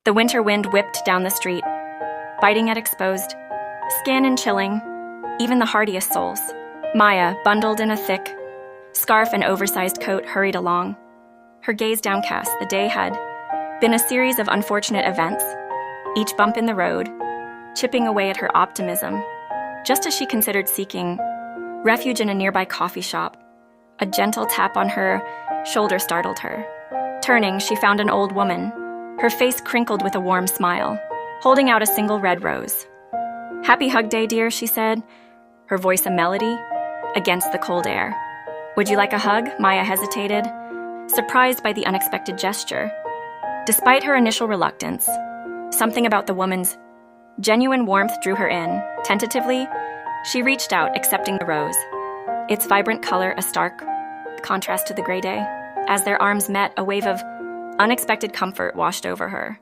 The winter wind whipped down the street, biting at exposed skin and chilling even the hardiest souls. Maya, bundled in a thick scarf and oversized coat, hurried along. Her gaze downcast, the day had been a series of unfortunate events, each bump in the road chipping away at her optimism. Just as she considered seeking refuge in a nearby coffee shop, a gentle tap on her shoulder startled her. Turning, she found an old woman, her face crinkled with a warm smile, holding out a single red rose. "Happy Hug Day, dear," she said, her voice a melody against the cold air. "Would you like a hug?" Maya hesitated, surprised by the unexpected gesture. Despite her initial reluctance, something about the woman's genuine warmth drew her in. Tentatively, she reached out, accepting the rose, its vibrant color a stark contrast to the gray day. As their arms met, a wave of unexpected comfort washed over her.